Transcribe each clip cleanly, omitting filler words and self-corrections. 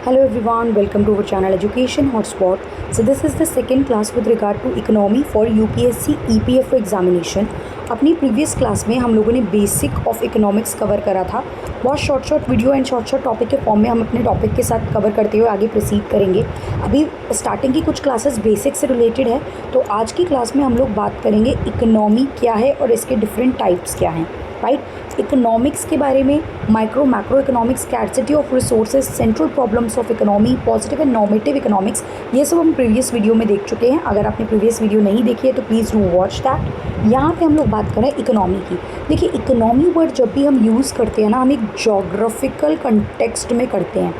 Hello everyone, welcome to our channel Education Hotspot. So this is the second class with regard to economy for UPSC EPFO examination. अपनी previous class में हम लोगों ने basic of economics cover करा था। बहुत short video and short topic के form में हम अपने टॉपिक के साथ कवर करते हुए आगे प्रोसीड करेंगे। अभी स्टार्टिंग की कुछ क्लासेस बेसिक से रिलेटेड है, तो आज की क्लास में हम लोग बात करेंगे इकोनॉमी क्या है और इसके डिफरेंट टाइप्स क्या हैं। राइट, इकोनॉमिक्स के बारे में micro macro economics, scarcity of resources, central problems of economy, positive and normative economics, ये सब हम प्रीवियस वीडियो में देख चुके हैं। अगर आपने प्रीवियस वीडियो नहीं देखी है तो प्लीज़ डू वॉच दैट। यहाँ पे हम लोग बात करें इकोनॉमी की। देखिए, इकोनॉमी वर्ड जब भी हम यूज़ करते हैं ना, हम एक जोग्राफिकल कंटेक्स्ट में करते हैं।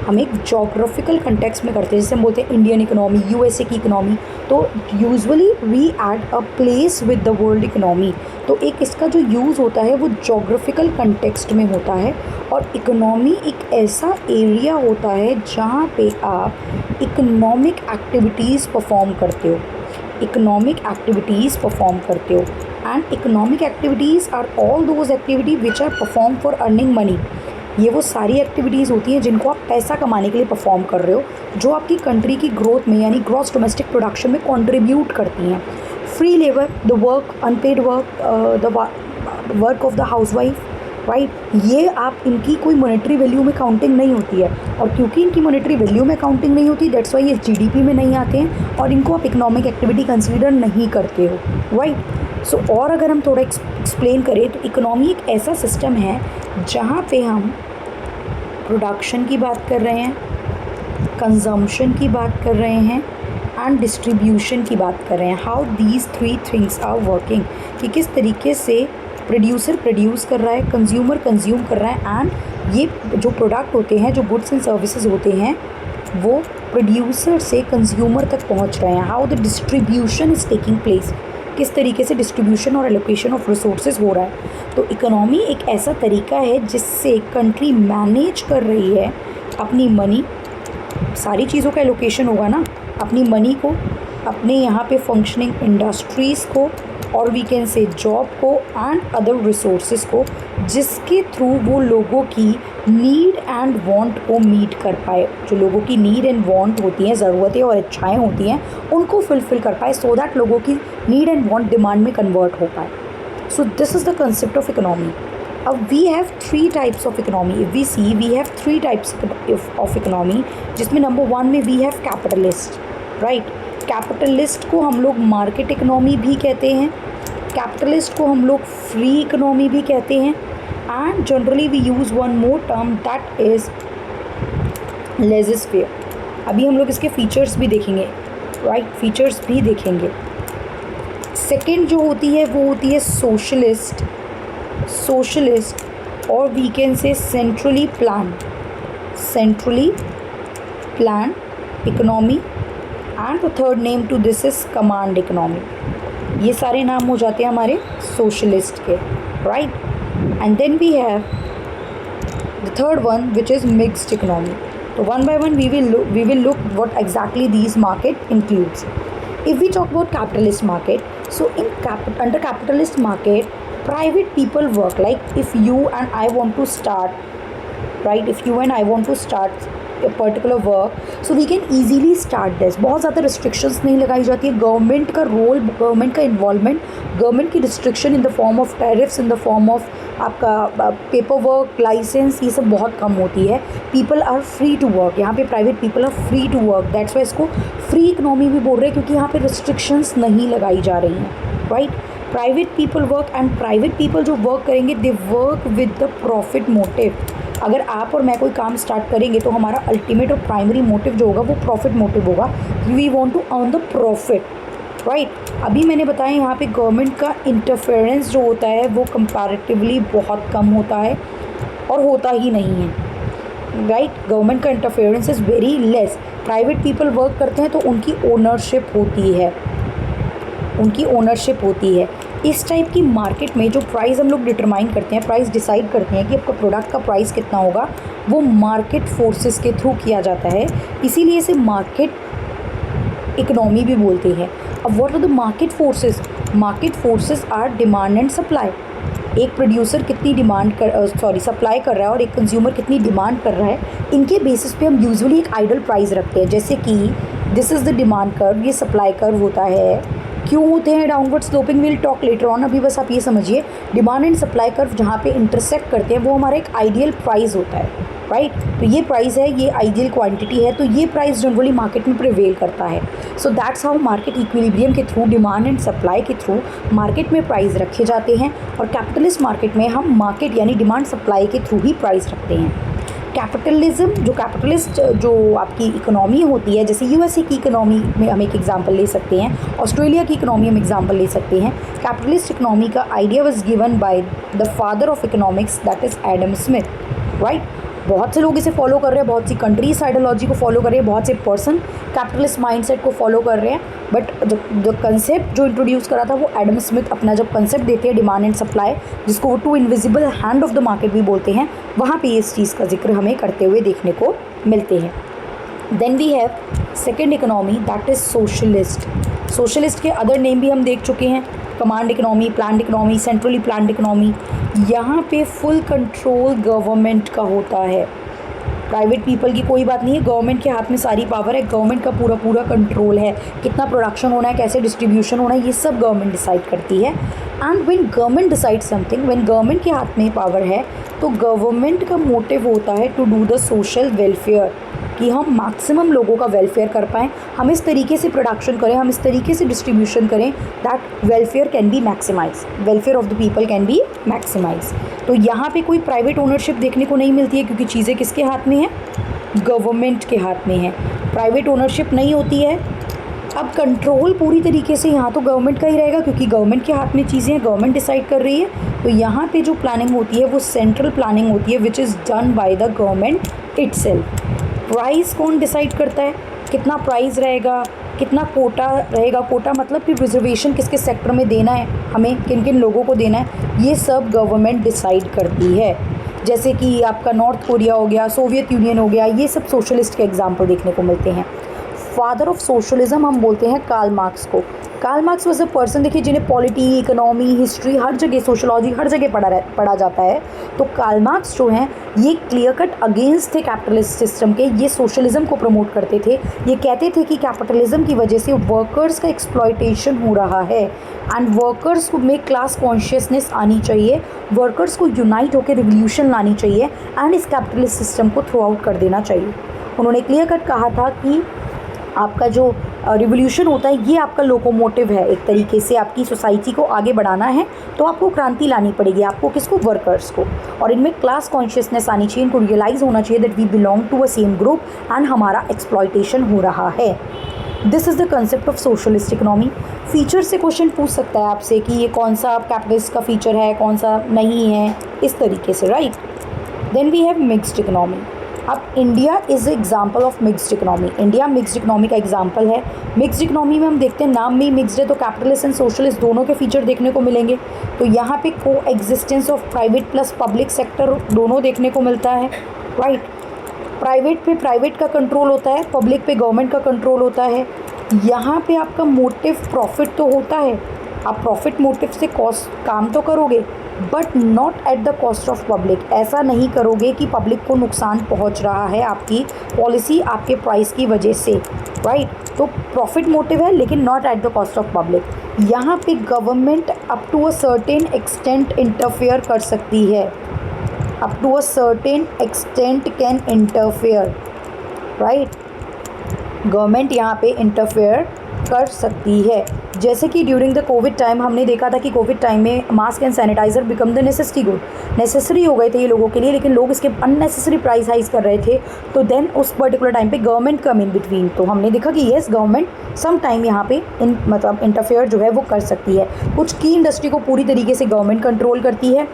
हम एक जोग्राफिकल कंटेक्स्ट में करते हैं, जैसे हम बोलते हैं इंडियन इकोनॉमी, यूएसए की इकोनॉमी, तो usually we add a place with the world economy. तो एक इसका जो यूज़ होता है वो जोग्राफिकल कंटेक्स्ट में होता है। और इकोनॉमी एक ऐसा एरिया होता है जहाँ पे आप इकोनॉमिक एक्टिविटीज़ परफॉर्म करते हो, इकोनॉमिक एक्टिविटीज़ परफॉर्म करते हो। And economic activities are all those activity which are perform for earning money. ये वो सारी एक्टिविटीज़ होती हैं जिनको आप पैसा कमाने के लिए परफॉर्म कर रहे हो, जो आपकी कंट्री की ग्रोथ में यानी ग्रॉस डोमेस्टिक प्रोडक्शन में कंट्रीब्यूट करती हैं। Free labour, the work, unpaid work, the work of the housewife, right, ये आप इनकी कोई मॉनेटरी वैल्यू में काउंटिंग नहीं होती है। और क्योंकि इनकी मॉनेटरी वैल्यू में काउंटिंग नहीं होती, दैट्स वाई ये जीडीपी में नहीं आते हैं और इनको आप इकोनॉमिक एक्टिविटी कंसिडर नहीं करते हो, राइट। सो और अगर हम थोड़ा एक्सप्लेन करें तो इकोनॉमी एक ऐसा सिस्टम है जहाँ पे हम प्रोडक्शन की बात कर रहे हैं, कंजम्पशन की बात कर रहे हैं एंड डिस्ट्रीब्यूशन की बात कर रहे हैं। How these three things are working, कि किस तरीके से प्रोड्यूसर प्रोड्यूस कर रहा है, कंज्यूमर कंज्यूम कर रहा है, एंड ये जो प्रोडक्ट होते हैं, जो गुड्स एंड सर्विसेज होते हैं, वो प्रोड्यूसर से कंज्यूमर तक पहुंच रहे हैं। How the distribution is taking place, किस तरीके से डिस्ट्रीब्यूशन और एलोकेशन ऑफ रिसोर्सेज हो रहा है। तो इकोनॉमी एक ऐसा तरीका है जिससे कंट्री मैनेज कर रही है अपनी मनी, सारी चीज़ों का एलोकेशन होगा ना, अपनी मनी को, अपने यहाँ पे फंक्शनिंग इंडस्ट्रीज़ को, और वी कैन से जॉब को एंड अदर रिसोर्सेज को, जिसके थ्रू वो लोगों की नीड एंड वांट को मीट कर पाए। जो लोगों की नीड एंड वांट होती हैं, ज़रूरतें और इच्छाएं होती हैं, उनको फुलफ़िल कर पाए, सो दैट लोगों की नीड एंड वांट डिमांड में कन्वर्ट हो पाए। So this is the concept of economy. अब we have three types of economy. If we see, we have three types of economy, जिसमें नंबर वन में we have capitalist, right. Capitalist को हम लोग market economy भी कहते हैं, capitalist को हम लोग फ्री इकोनॉमी भी कहते हैं, and generally we use one more term that is laissez faire. अभी हम लोग इसके फीचर्स भी देखेंगे, राइट, फीचर्स भी देखेंगे। सेकेंड जो होती है वो होती है सोशलिस्ट, और we can say centrally plan economy, and the third name to this is command economy. ये सारे नाम हो जाते हैं हमारे सोशलिस्ट के, right. And then we have the third one which is mixed economy. तो one by one we will look what exactly these market includes. If we talk about capitalist market, so under capitalist market, private people work. Like if you and I want to start, right? If you and I want to start a particular work, so we can easily start this. बहुत ज़्यादा restrictions नहीं लगाई जाती है। Government का role, government का involvement, government की restriction in the form of tariffs, in the form of आपका पेपर वर्क, लाइसेंस, ये सब बहुत कम होती है। People are free to work, यहाँ पे private people are free to work, that's why इसको फ्री इकोनॉमी भी बोल रहे हैं, क्योंकि यहाँ पे रिस्ट्रिक्शंस नहीं लगाई जा रही हैं, right. Private people work, and private people जो वर्क करेंगे they work with the profit motive. अगर आप और मैं कोई काम स्टार्ट करेंगे तो हमारा अल्टीमेट और प्राइमरी मोटिव जो होगा वो प्रॉफिट मोटिव होगा। We want to earn the profit, right. अभी मैंने बताया यहाँ पे गवर्नमेंट का इंटरफेरेंस जो होता है वो कंपैरेटिवली बहुत कम होता है और होता ही नहीं है, राइट। गवर्नमेंट का interference is very less. Private people work करते हैं तो उनकी ओनरशिप होती है, इस टाइप की मार्केट में जो प्राइस हम लोग डिटरमाइन करते हैं, प्राइस डिसाइड करते हैं कि आपका प्रोडक्ट का प्राइस कितना होगा, वो मार्केट फोर्सेस के थ्रू किया जाता है। इसीलिए इसे मार्केट इकोनॉमी भी बोलते हैं। अब what are the market forces? Market forces are demand and supply. एक प्रोड्यूसर कितनी सप्लाई कर रहा है और एक कंज्यूमर कितनी डिमांड कर रहा है, इनके बेसिस पे हम यूजुअली एक आइडल प्राइस रखते हैं, जैसे कि this is the demand curve, ये सप्लाई कर्व होता है। क्यों होते हैं downward sloping, will talk later on. अभी बस आप ये समझिए, डिमांड एंड सप्लाई कर्व जहाँ पे इंटरसेक्ट करते हैं वो हमारा एक आइडियल प्राइस होता है, राइट। तो ये प्राइस है, ये आइडियल क्वांटिटी है, तो ये प्राइस जनरली मार्केट में प्रिवेल करता है। So that's how market equilibrium के थ्रू, डिमांड एंड सप्लाई के थ्रू मार्केट में प्राइस रखे जाते हैं। और कैपिटलिस्ट मार्केट में हम मार्केट यानी डिमांड सप्लाई के थ्रू ही प्राइस रखते हैं। कैपिटलिज्म, जो कैपिटलिस्ट जो आपकी इकोनॉमी होती है, जैसे यूएसए की इकोनॉमी में हम एक एग्जांपल ले सकते हैं, ऑस्ट्रेलिया की इकोनॉमी हम एग्जांपल ले सकते हैं। कैपिटलिस्ट इकोनॉमी का idea was given by the father of economics, that is Adam Smith, right. बहुत से लोग इसे फॉलो कर रहे हैं, बहुत सी कंट्रीज आइडियोलॉजी को फॉलो कर रहे हैं, बहुत से पर्सन कैपिटलिस्ट माइंडसेट को फॉलो कर रहे हैं। बट जो कंसेप्ट जो इंट्रोड्यूस करा था वो एडम स्मिथ अपना जब कंसेप्ट देते हैं डिमांड एंड सप्लाई, जिसको वो two invisible hand of the market भी बोलते हैं, वहाँ पे इस चीज़ का जिक्र हमें करते हुए देखने को मिलते हैं। Then we have second economy, that is socialist. Socialist के अदर नेम भी हम देख चुके हैं, command economy, planned economy, centrally planned economy. यहाँ पे फुल कंट्रोल गवर्नमेंट का होता है, प्राइवेट पीपल की कोई बात नहीं है, गवर्नमेंट के हाथ में सारी पावर है, गवर्नमेंट का पूरा पूरा कंट्रोल है, कितना प्रोडक्शन होना है, कैसे डिस्ट्रीब्यूशन होना है, ये सब गवर्नमेंट डिसाइड करती है। And when government decide something, when government के हाथ में पावर है, तो गवर्नमेंट का मोटिव होता है to do the social welfare, कि हम मैक्सिमम लोगों का वेलफेयर कर पाएँ, हम इस तरीके से प्रोडक्शन करें, हम इस तरीके से डिस्ट्रीब्यूशन करें that welfare can be maximise, welfare of the people can be maximise. तो यहाँ पे कोई प्राइवेट ओनरशिप देखने को नहीं मिलती है, क्योंकि चीज़ें किसके हाथ में हैं, गवर्नमेंट के हाथ में है, प्राइवेट ओनरशिप नहीं होती है। अब कंट्रोल पूरी तरीके से यहाँ तो गवर्नमेंट का ही रहेगा, क्योंकि गवर्नमेंट के हाथ में चीज़ें हैं, गवर्नमेंट डिसाइड कर रही है। तो यहाँ पे जो प्लानिंग होती है वो सेंट्रल प्लानिंग होती है, which is done by the government itself. Price कौन डिसाइड करता है, कितना प्राइस रहेगा, कितना कोटा रहेगा, कोटा मतलब कि रिजर्वेशन किसके सेक्टर में देना है, हमें किन किन लोगों को देना है, ये सब गवर्नमेंट डिसाइड करती है। जैसे कि आपका नॉर्थ कोरिया हो गया, सोवियत यूनियन हो गया, ये सब सोशलिस्ट के एग्जाम्पल देखने को मिलते हैं। फादर ऑफ सोशलिज्म हम बोलते हैं कार्ल मार्क्स को। Karl Marx was a person, देखिए, जिन्हें पॉलिटी, इकोनॉमी, हिस्ट्री, हर जगह, सोशलॉजी हर जगह पढ़ा जाता है। तो कार्ल मार्क्स जो हैं ये क्लियर कट अगेंस्ट थे कैपिटलिस्ट सिस्टम के, ये सोशलिज्म को प्रमोट करते थे। ये कहते थे कि कैपिटलिज्म की वजह से वर्कर्स का एक्सप्लॉयटेशन हो रहा है एंड वर्कर्स में क्लास कॉन्शियसनेस आनी चाहिए, वर्कर्स को यूनाइट होकर रिवोल्यूशन लानी चाहिए एंड इस कैपिटलिस्ट सिस्टम को थ्रू आउट कर देना चाहिए। उन्होंने क्लियर कट कहा था कि आपका जो रिवोल्यूशन होता है ये आपका लोकोमोटिव है, एक तरीके से आपकी सोसाइटी को आगे बढ़ाना है तो आपको क्रांति लानी पड़ेगी, आपको किसको, वर्कर्स को। और इनमें क्लास कॉन्शियसनेस आनी चाहिए, इनको रियलाइज़ होना चाहिए that we belong to a same group and हमारा एक्सप्लॉयटेशन हो रहा है। This is the concept of socialist economy. Feature से क्वेश्चन पूछ सकता है आपसे कि ये कौन सा कैपिटलिस्ट का फीचर है, कौन सा नहीं है, इस तरीके से, right. Then we have mixed economy. अब India is example of mixed economy, India mixed economy का एग्जाम्पल है। मिक्स्ड इकोनॉमी में हम देखते हैं नाम में ही मिक्स्ड है, तो कैपिटलिस्ट एंड सोशलिस्ट दोनों के फीचर देखने को मिलेंगे। तो यहाँ पे को existence of private plus public sector दोनों देखने को मिलता है, राइट। प्राइवेट पे प्राइवेट का कंट्रोल होता है, पब्लिक पे गवर्नमेंट का कंट्रोल होता है। यहाँ पे आपका मोटिव प्रॉफिट तो होता है, आप प्रॉफिट मोटिव से कॉस्ट काम तो करोगे, but not at the cost of public. ऐसा नहीं करोगे कि पब्लिक को नुकसान पहुंच रहा है आपकी पॉलिसी, आपके प्राइस की वजह से, राइट। तो प्रॉफिट मोटिव है लेकिन not at the cost of public. यहाँ पे government up to a certain extent interfere कर सकती है, up to a certain extent can interfere, right. Government यहाँ पे इंटरफेयर कर सकती है। जैसे कि ड्यूरिंग द कोविड टाइम हमने देखा था कि कोविड टाइम में mask and sanitiser become the necessity good, necessary हो गए थे ये लोगों के लिए, लेकिन लोग इसके अननेसेसरी प्राइस हाइज कर रहे थे। तो देन उस पर्टिकुलर टाइम पे गवर्नमेंट कम इन बिटवीन, तो हमने देखा कि येस गवर्नमेंट सम टाइम यहाँ पे मतलब इंटरफेयर जो है वो कर सकती है। कुछ की इंडस्ट्री को पूरी तरीके से गवर्नमेंट कंट्रोल करती है।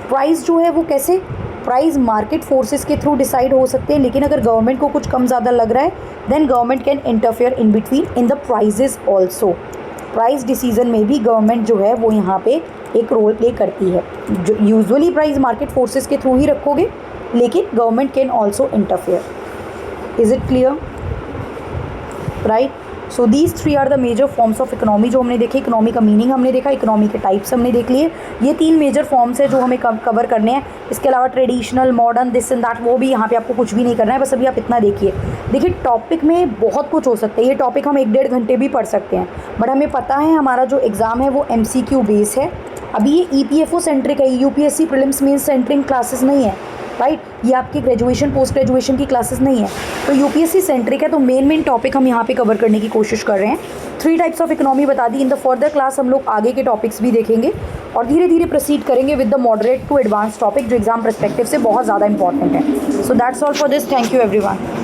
प्राइस जो है वो कैसे, प्राइस मार्केट फोर्सेस के थ्रू डिसाइड हो सकते हैं, लेकिन अगर गवर्नमेंट को कुछ कम ज़्यादा लग रहा है then government can interfere in between in the prices also. Price decision में भी गवर्नमेंट जो है वो यहाँ पे एक रोल प्ले करती है। जो यूजुअली प्राइस मार्केट फोर्सेस के थ्रू ही रखोगे, लेकिन government can also interfere. Is it clear, right. So these 3 are the major forms of economy जो हमने देखे। इकोनॉमी का मीनिंग हमने देखा, इकोनॉमी के टाइप्स हमने देख लिए। ये 3 मेजर फॉर्म्स है जो हमें कवर करने हैं। इसके अलावा traditional, modern, this and that, वो भी यहाँ पे आपको कुछ भी नहीं करना है, बस अभी आप इतना देखिए। देखिए टॉपिक में बहुत कुछ हो सकता है, ये टॉपिक हम 1-1.5 घंटे भी पढ़ सकते हैं, बट हमें पता है हमारा जो एग्ज़ाम है वो MCQ बेस है। अभी ये EPFO सेंट्रिक है, UPSC prelims mains centric classes नहीं है, राइट। ये आपकी ग्रेजुएशन पोस्ट ग्रेजुएशन की क्लासेस नहीं है, तो UPSC सेंट्रिक है। तो मेन टॉपिक हम यहाँ पे कवर करने की कोशिश कर रहे हैं। 3 टाइप्स ऑफ इकोनॉमी बता दी। इन द फर्दर क्लास हम लोग आगे के टॉपिक्स भी देखेंगे और धीरे धीरे प्रोसीड करेंगे with the moderate to advance topic जो एग्जाम पर्सपेक्टिव से बहुत ज़्यादा इंपॉर्टेंट है। So that's all for this. Thank you everyone.